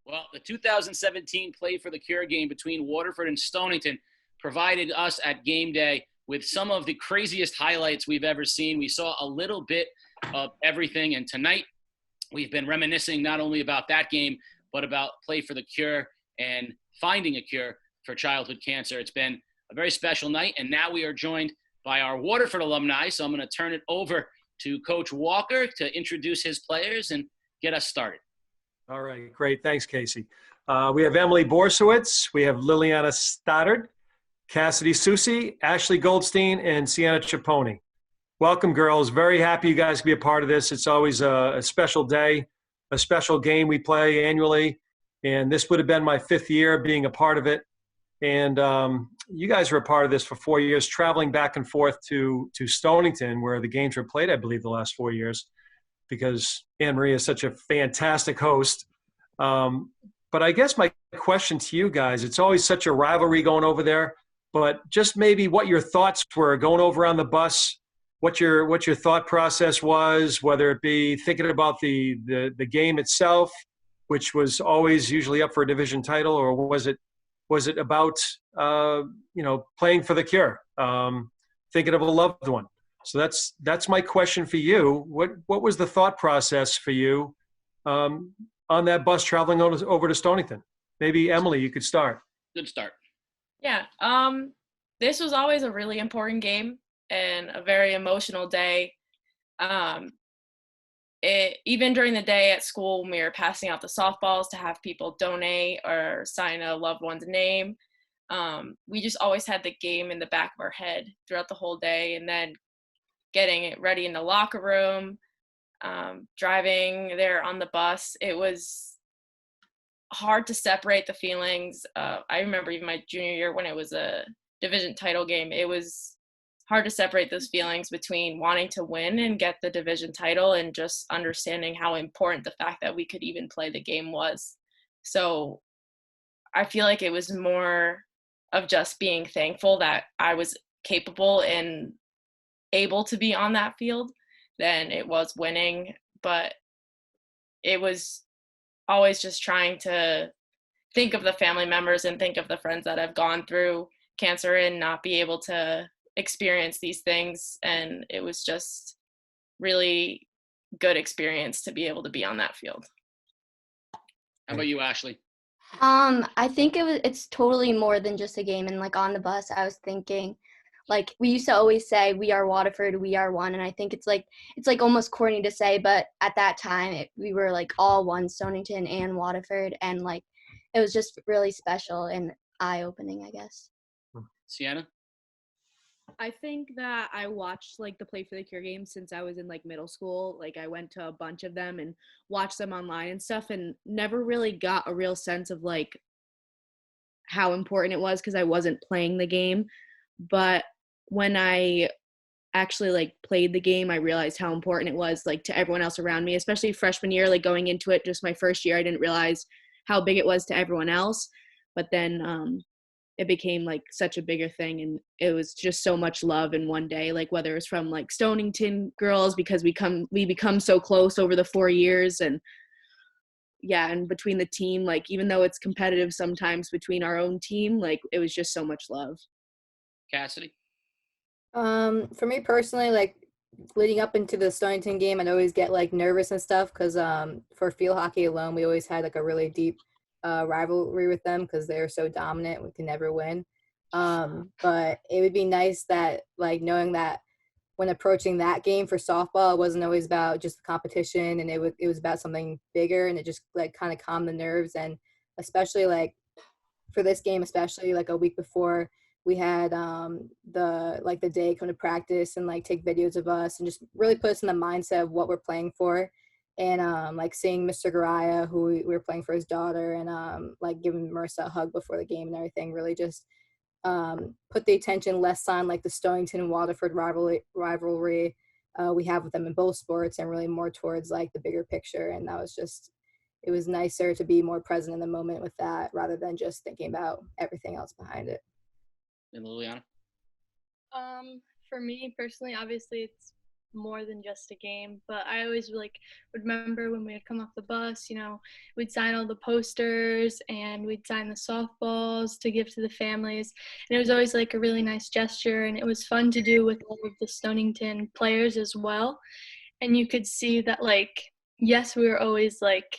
Well, the 2017 Play for the Cure game between Waterford and Stonington provided us at game day with some of the craziest highlights we've ever seen. We saw a little bit of everything, and tonight we've been reminiscing not only about that game, but about Play for the Cure and finding a cure for childhood cancer. It's been a very special night, and now we are joined by our Waterford alumni, so I'm going to turn it over to Coach Walker to introduce his players and get us started. All right, great. Thanks, Casey. We have Emily Borysewicz, we have Liliana Stoddard, Cassidy Susi, Ashley Goldstein, and Ciana Chiappone. Welcome, girls. Very happy you guys can be a part of this. It's always a special day, a special game we play annually, and this would have been my 5th year being a part of it. And you guys were a part of this for 4 years, traveling back and forth to Stonington, where the games were played, I believe, the last 4 years, because Anne Marie is such a fantastic host. But I guess my question to you guys, it's always such a rivalry going over there, but just maybe what your thoughts were going over on the bus, what your thought process was, whether it be thinking about the game itself, which was always usually up for a division title, or was it about playing for the cure, thinking of a loved one? So that's my question for you. What was the thought process for you on that bus traveling over to Stonington? Maybe Emily, you could start. Good start. Yeah. This was always a really important game and a very emotional day. Even during the day at school, when we were passing out the softballs to have people donate or sign a loved one's name, we just always had the game in the back of our head throughout the whole day. And then getting it ready in the locker room, driving there on the bus, it was hard to separate the feelings. I remember even my junior year when it was a division title game, it was hard to separate those feelings between wanting to win and get the division title and just understanding how important the fact that we could even play the game was. So I feel like it was more of just being thankful that I was capable and able to be on that field than it was winning. But it was always just trying to think of the family members and think of the friends that have gone through cancer and not be able to experience these things. And it was just really good experience to be able to be on that field. How about you, Ashley? I think it's totally more than just a game. And like on the bus, I was thinking, like we used to always say, we are Waterford, we are one. And I think it's like almost corny to say, but at that time we were like all one, Stonington and Waterford. And like, it was just really special and eye-opening, I guess. Ciana? I think that I watched like the Play for the Cure games since I was in like middle school. Like I went to a bunch of them and watched them online and stuff, and never really got a real sense of like how important it was because I wasn't playing the game. But when I actually like played the game, I realized how important it was like to everyone else around me, especially freshman year, like going into it, just my first year, I didn't realize how big it was to everyone else. But then it became like such a bigger thing, and it was just so much love in one day, like whether it's from like Stonington girls because we become so close over the 4 years, and yeah, and between the team, like even though it's competitive sometimes between our own team, like it was just so much love. Cassidy? For me personally, like leading up into the Stonington game, I'd always get like nervous and stuff because for field hockey alone, we always had like a really deep rivalry with them because they're so dominant, we can never win. But it would be nice that like knowing that when approaching that game for softball, it wasn't always about just the competition, and it was about something bigger, and it just like kind of calmed the nerves. And especially like for this game, especially like a week before, we had the day come to practice and like take videos of us and just really put us in the mindset of what we're playing for. And like seeing Mr. Garaya, who we were playing for his daughter, and like giving Marissa a hug before the game and everything, really just put the attention less on like the Stonington and Waterford rivalry we have with them in both sports, and really more towards like the bigger picture. And that was just, it was nicer to be more present in the moment with that rather than just thinking about everything else behind it. And Liliana? For me personally, obviously it's more than just a game. But I always like would remember when we would come off the bus, we'd sign all the posters and we'd sign the softballs to give to the families. And it was always like a really nice gesture, and it was fun to do with all of the Stonington players as well. And you could see that, like, yes, we were always like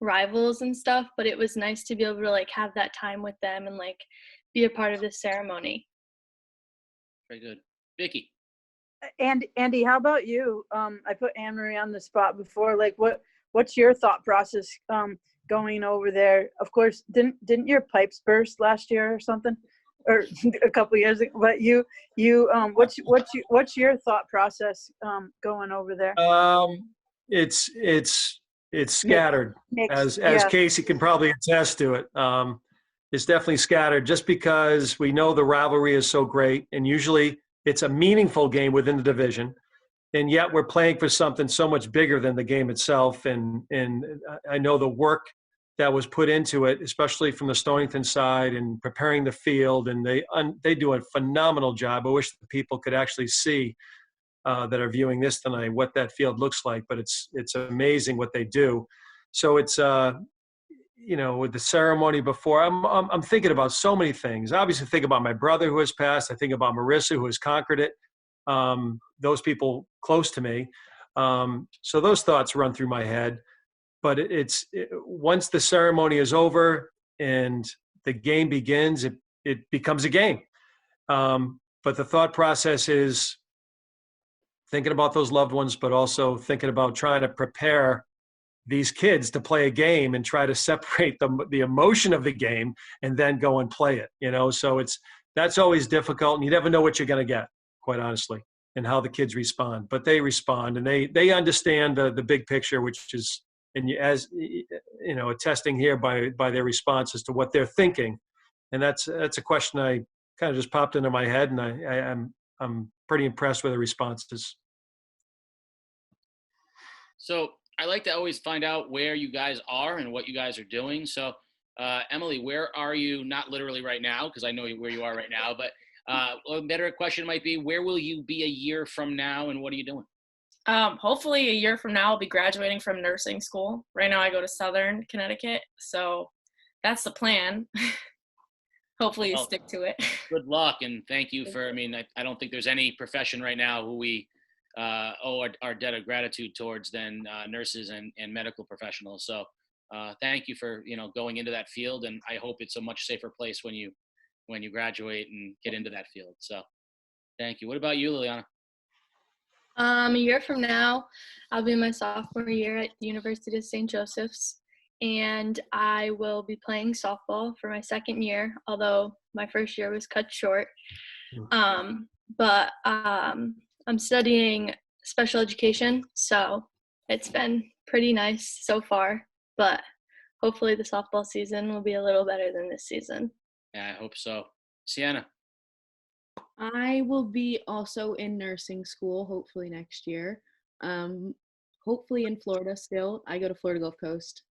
rivals and stuff, but it was nice to be able to like have that time with them and like be a part of the ceremony. Very good. Vicky. And Andy, how about you? I put Anne-Marie on the spot before. Like, what's your thought process going over there? Of course, didn't your pipes burst last year or something, or a couple of years ago? But what's your thought process going over there? It's scattered, as Casey can probably attest to it. It's definitely scattered, just because we know the rivalry is so great, and usually it's a meaningful game within the division, and yet we're playing for something so much bigger than the game itself. And I know the work that was put into it, especially from the Stonington side, and preparing the field, and they do a phenomenal job. I wish the people could actually see that are viewing this tonight what that field looks like, but it's amazing what they do. So it's with the ceremony before, I'm thinking about so many things. I obviously think about my brother who has passed. I think about Marissa, who has conquered it. Those people close to me. So those thoughts run through my head. But once the ceremony is over and the game begins, it becomes a game. But the thought process is thinking about those loved ones, but also thinking about trying to prepare these kids to play a game and try to separate the emotion of the game and then go and play it. So that's always difficult, and you never know what you're going to get, quite honestly, and how the kids respond. But they respond, and they understand the big picture, which is, and as attesting here by their response as to what they're thinking. And that's a question I kind of just popped into my head, and I'm pretty impressed with the responses. So I like to always find out where you guys are and what you guys are doing. So, Emily, where are you? Not literally right now, because I know where you are right now, but a better question might be, where will you be a year from now, and what are you doing? Hopefully a year from now I'll be graduating from nursing school. Right now I go to Southern Connecticut, so that's the plan. Hopefully you stick to it. Good luck, and thank you for, I don't think there's any profession right now who we owe our debt of gratitude towards than nurses and medical professionals. So thank you for, going into that field, and I hope it's a much safer place when you graduate and get into that field. So thank you. What about you, Liliana? A year from now, I'll be in my sophomore year at the University of St. Joseph's, and I will be playing softball for my second year, although my first year was cut short. But I'm studying special education, so it's been pretty nice so far, but hopefully the softball season will be a little better than this season. Yeah, I hope so. Ciana? I will be also in nursing school, hopefully next year. Hopefully in Florida still. I go to Florida Gulf Coast,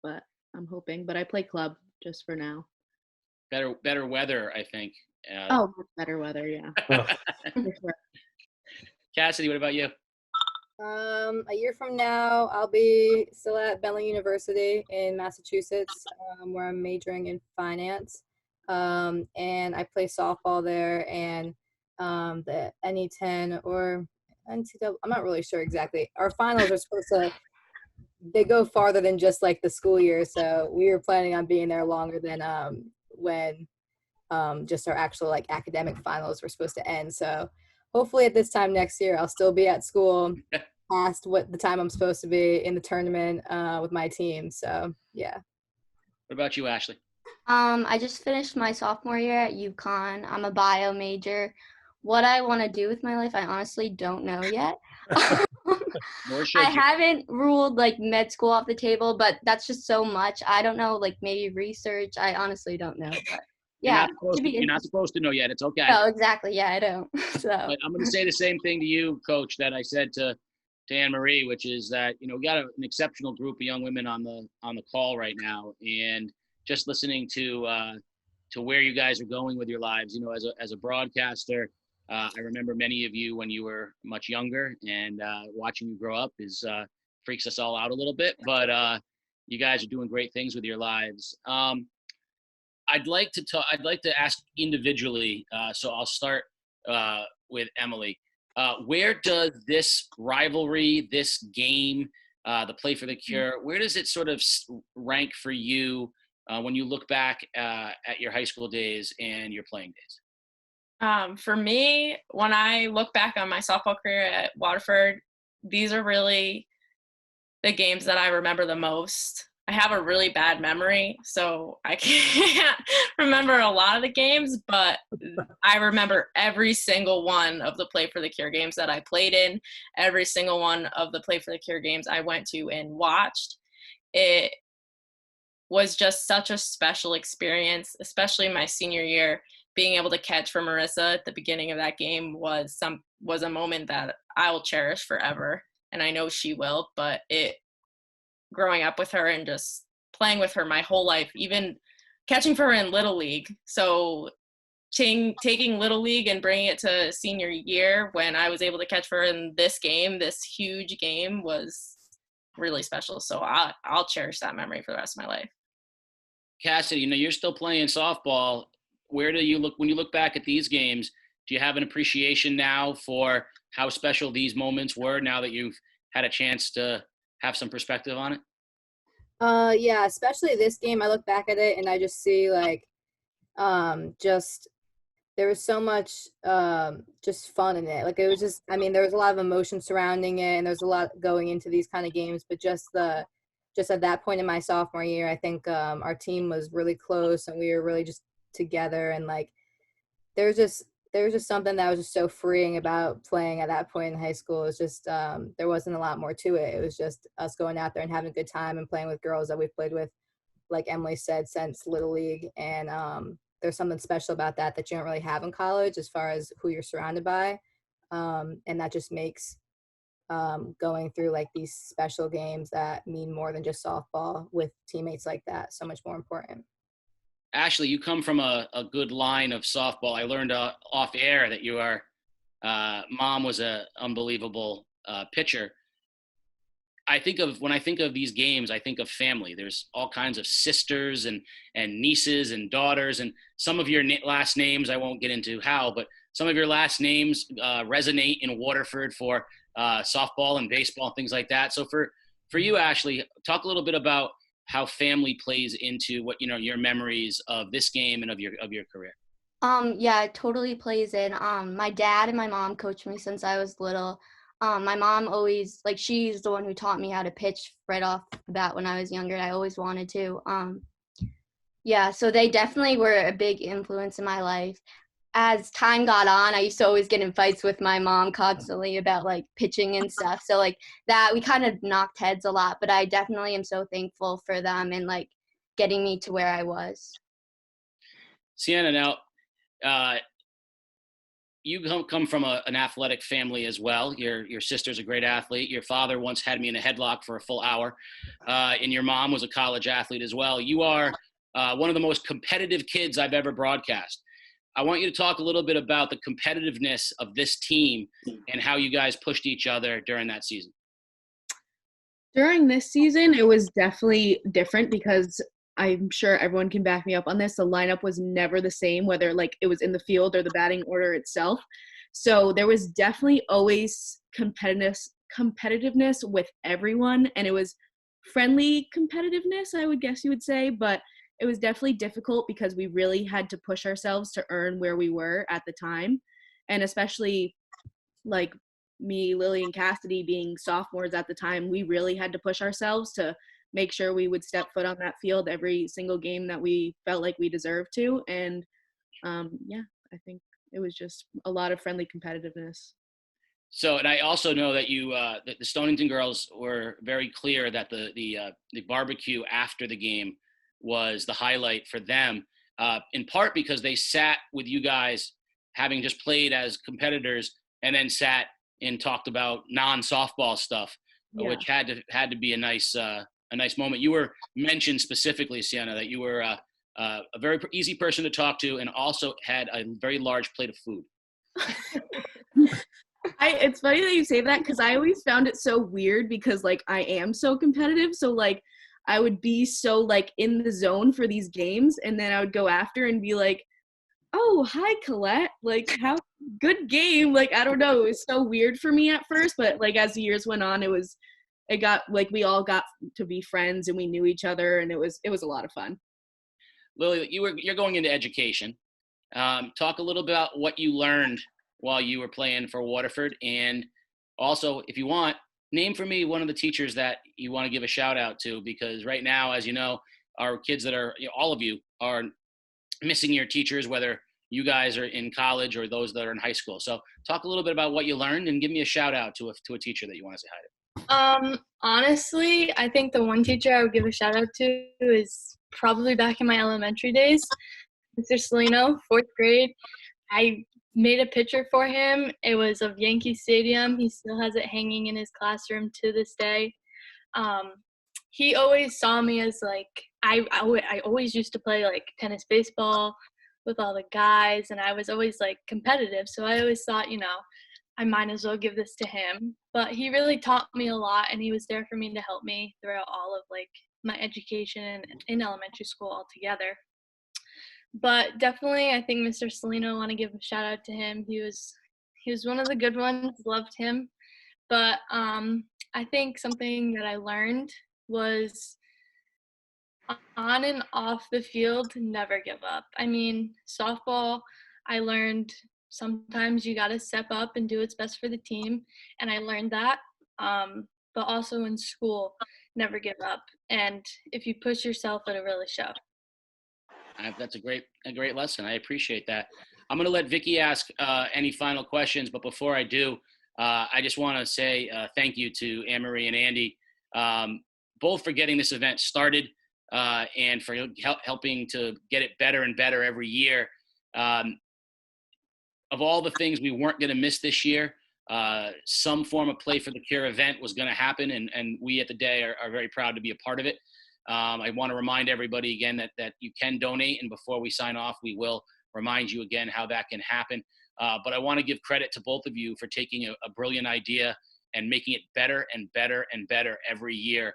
but I'm hoping. But I play club just for now. Better weather, I think. Better weather, yeah. For sure. Cassidy, what about you? A year from now, I'll be still at Bentley University in Massachusetts, where I'm majoring in finance. And I play softball there, and the NE10 or NCAA, I'm not really sure exactly. Our finals are supposed to, they go farther than just like the school year, so we were planning on being there longer than when just our actual like academic finals were supposed to end. So hopefully at this time next year, I'll still be at school past what the time I'm supposed to be in the tournament with my team. So yeah. What about you, Ashley? I just finished my sophomore year at UConn. I'm a bio major. What I want to do with my life, I honestly don't know yet. I haven't ruled like med school off the table, but that's just so much. I don't know, like maybe research. I honestly don't know. But yeah, you're not supposed to know yet. It's okay. No, exactly. Yeah, I don't. So but I'm going to say the same thing to you, Coach, that I said to Anne-Marie, which is that we got an exceptional group of young women on the call right now, and just listening to where you guys are going with your lives, as a broadcaster, I remember many of you when you were much younger, and watching you grow up is freaks us all out a little bit. But you guys are doing great things with your lives. I'd like to ask individually. So I'll start with Emily. Where does this rivalry, this game, the Play for the Cure, where does it sort of rank for you when you look back at your high school days and your playing days? For me, when I look back on my softball career at Waterford, these are really the games that I remember the most. I have a really bad memory, so I can't remember a lot of the games, but I remember every single one of the Play for the Cure games that I played in, every single one of the Play for the Cure games I went to and watched. It was just such a special experience, especially my senior year. Being able to catch for Marissa at the beginning of that game was a moment that I will cherish forever, and I know she will. But growing up with her and just playing with her my whole life, even catching for her in Little League. So taking Little League and bringing it to senior year when I was able to catch for her in this game, this huge game, was really special. So I'll cherish that memory for the rest of my life. Cassidy, you're still playing softball. Where do you look when you look back at these games? Do you have an appreciation now for how special these moments were now that you've had a chance to have some perspective on it? Yeah, especially this game. I look back at it and I just see just there was so much just fun in it. Like it was just, there was a lot of emotion surrounding it, and there's a lot going into these kind of games. But just at that point in my sophomore year, I think our team was really close and we were really just together, and there was just something that was just so freeing about playing at that point in high school. It was just there wasn't a lot more to it. It was just us going out there and having a good time and playing with girls that we've played with, like Emily said, since Little League. And there's something special about that you don't really have in college as far as who you're surrounded by, and that just makes going through these special games that mean more than just softball with teammates like that so much more important. Ashley, you come from a good line of softball. I learned off air that your mom was an unbelievable pitcher. When I think of these games, I think of family. There's all kinds of sisters and nieces and daughters, and some of your last names, I won't get into how, but some of your last names resonate in Waterford for softball and baseball and things like that. So for you, Ashley, talk a little bit about how family plays into what your memories of this game and of your career. Yeah, it totally plays in. My dad and my mom coached me since I was little. My mom always, she's the one who taught me how to pitch right off the bat when I was younger, and I always wanted to. Yeah, so they definitely were a big influence in my life. As time got on, I used to always get in fights with my mom constantly about pitching and stuff. So that we kind of knocked heads a lot, but I definitely am so thankful for them and getting me to where I was. Ciana, now you come from an athletic family as well. Your sister's a great athlete. Your father once had me in a headlock for a full hour, and your mom was a college athlete as well. You are one of the most competitive kids I've ever broadcast. I want you to talk a little bit about the competitiveness of this team and how you guys pushed each other during that season. During this season, it was definitely different because I'm sure everyone can back me up on this. The lineup was never the same, whether it was in the field or the batting order itself. So there was definitely always competitiveness with everyone, and it was friendly competitiveness, I would guess you would say, but it was definitely difficult because we really had to push ourselves to earn where we were at the time. And especially me, Lili, and Cassidy being sophomores at the time, we really had to push ourselves to make sure we would step foot on that field every single game that we felt like we deserved to. And I think it was just a lot of friendly competitiveness. So, and I also know that the Stonington girls were very clear that the barbecue after the game was the highlight for them, in part because they sat with you guys having just played as competitors and then sat and talked about non-softball stuff, which had to be a nice moment. You were mentioned specifically, Ciana, that you were a very easy person to talk to and also had a very large plate of food. It's funny that you say that because I always found it so weird because like I am so competitive. So like I would be so like in the zone for these games, and then I would go after and be like, oh, hi Colette, like how good game. Like I don't know, it was so weird for me at first, but like as the years went on, it got like we all got to be friends and we knew each other, and it was a lot of fun. Lili, you're going into education. Talk a little about what you learned while you were playing for Waterford, and also, if you want, name for me one of the teachers that you want to give a shout out to, because right now, as you know, our kids that are, all of you are missing your teachers, whether you guys are in college or those that are in high school. So talk a little bit about what you learned and give me a shout out to a teacher that you want to say hi to. Honestly, I think the one teacher I would give a shout out to is probably back in my elementary days, Mr. Salino, 4th grade. I made a picture for him. It was of Yankee Stadium. He still has it hanging in his classroom to this day. He always saw me as like, I always used to play like tennis, baseball with all the guys, and I was always like competitive. So I always thought, I might as well give this to him. But he really taught me a lot, and he was there for me to help me throughout all of like my education in elementary school altogether. But definitely, I think Mr. Salino, I want to give a shout out to him. He was one of the good ones. Loved him. But I think something that I learned was on and off the field, never give up. I mean, softball, I learned sometimes you got to step up and do what's best for the team, and I learned that. But also in school, never give up. And if you push yourself, it'll really show. That's a great lesson. I appreciate that. I'm going to let Vicky ask any final questions, but before I do, I just want to say thank you to Anne-Marie and Andy, both for getting this event started and for helping to get it better and better every year. Of all the things we weren't going to miss this year, some form of Play for the Cure event was going to happen, and we at the day are very proud to be a part of it. I want to remind everybody again that you can donate, and before we sign off, we will remind you again how that can happen. But I want to give credit to both of you for taking a brilliant idea and making it better and better and better every year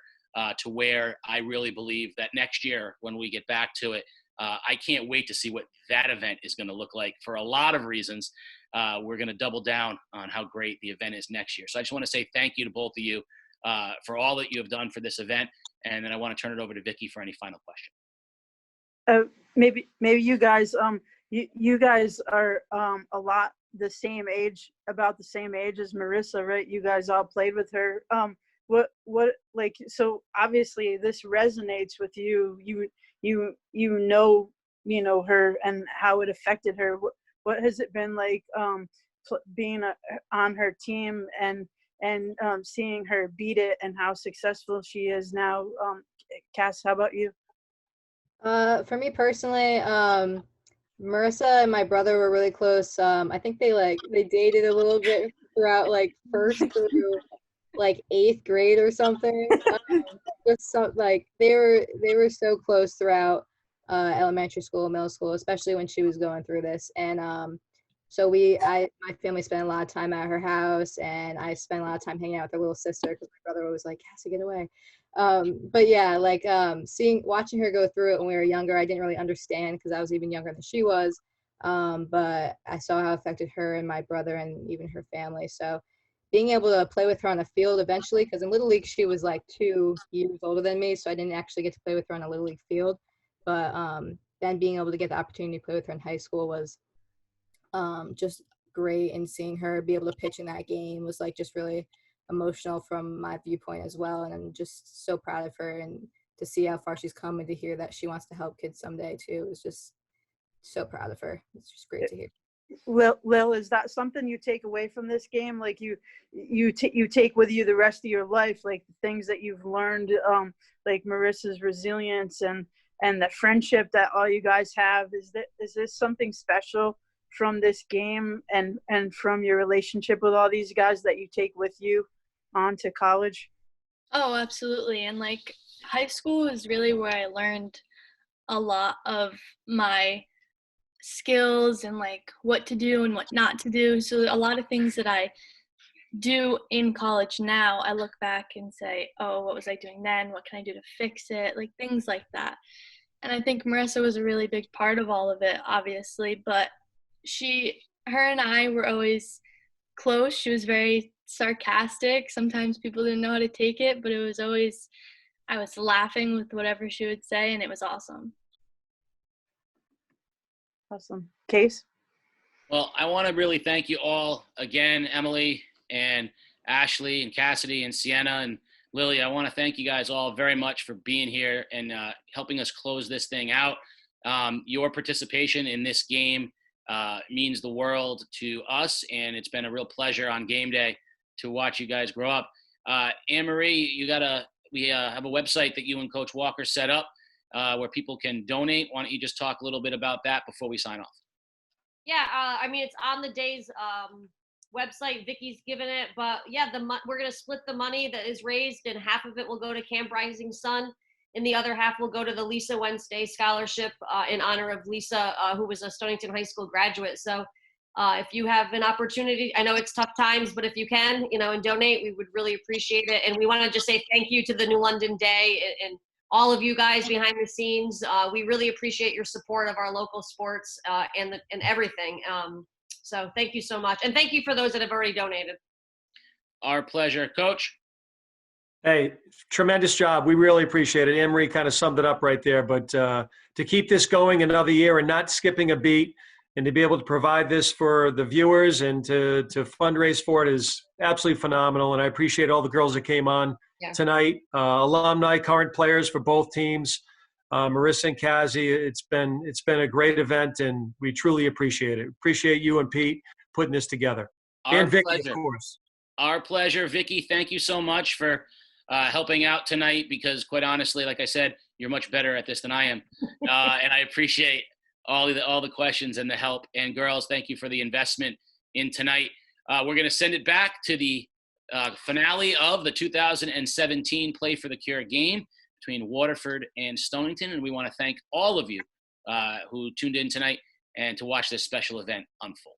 to where I really believe that next year when we get back to it, I can't wait to see what that event is going to look like for a lot of reasons. We're going to double down on how great the event is next year. So I just want to say thank you to both of you for all that you have done for this event. And then I want to turn it over to Vicky for any final question. Maybe you guys, you guys are a lot about the same age as Marissa, right? You guys all played with her. So obviously this resonates with you. You know her and how it affected her. What has it been like being on her team and seeing her beat it and how successful she is now? Cass, how about you? For me personally, Marissa and my brother were really close. I think they dated a little bit throughout like 1st through like 8th grade or something. They were so close throughout elementary school, middle school, especially when she was going through this. And so my family spent a lot of time at her house, and I spent a lot of time hanging out with her little sister because my brother was like, Cassie, get away. But yeah, watching her go through it when we were younger, I didn't really understand because I was even younger than she was. But I saw how it affected her and my brother and even her family. So being able to play with her on the field eventually, because in Little League, she was like 2 years older than me, so I didn't actually get to play with her on a Little League field. But then being able to get the opportunity to play with her in high school was just great, and seeing her be able to pitch in that game was like just really emotional from my viewpoint as well. And I'm just so proud of her, and to see how far she's come and to hear that she wants to help kids someday too is just so proud of her. It's just great to hear. Lil, is that something you take away from this game? Like you take with you the rest of your life, like the things that you've learned, like Marissa's resilience and the friendship that all you guys have? Is this something special from this game and from your relationship with all these guys that you take with you on to college? Oh, absolutely. And like high school is really where I learned a lot of my skills and like what to do and what not to do. So a lot of things that I do in college now, I look back and say, oh, what was I doing then? What can I do to fix it? Like things like that. And I think Marissa was a really big part of all of it, obviously, but her and I were always close. She was very sarcastic. Sometimes people didn't know how to take it, but it was always, I was laughing with whatever she would say, and it was awesome. Awesome. Case? Well, I want to really thank you all again, Emily and Ashley and Cassidy and Ciana and Lili. I want to thank you guys all very much for being here and helping us close this thing out. Your participation in this game means the world to us, and it's been a real pleasure on game day to watch you guys grow up. Anne-Marie, we have a website that you and Coach Walker set up where people can donate. Why don't you just talk a little bit about that before we sign off? Yeah, I mean, it's on the day's website. Vicky's given it, but yeah, we're going to split the money that is raised, and half of it will go to Camp Rising Sun, and the other half will go to the Lisa Wednesday Scholarship in honor of Lisa, who was a Stonington High School graduate. So if you have an opportunity, I know it's tough times, but if you can, and donate, we would really appreciate it. And we want to just say thank you to the New London Day and all of you guys behind the scenes. We really appreciate your support of our local sports and everything. So thank you so much. And thank you for those that have already donated. Our pleasure. Coach? Hey, tremendous job. We really appreciate it. Anne-Marie kind of summed it up right there. But to keep this going another year and not skipping a beat, and to be able to provide this for the viewers and to fundraise for it is absolutely phenomenal. And I appreciate all the girls that came on tonight, alumni, current players for both teams, Marissa and Cassie. It's been a great event, and we truly appreciate it. Appreciate you and Pete putting this together. And Vicky, of course. Our pleasure. Vicky, thank you so much for helping out tonight, because quite honestly, like I said, you're much better at this than I am. And I appreciate all the questions and the help. And girls, thank you for the investment in tonight. We're going to send it back to the finale of the 2017 Play for the Cure game between Waterford and Stonington. And we want to thank all of you who tuned in tonight and to watch this special event unfold.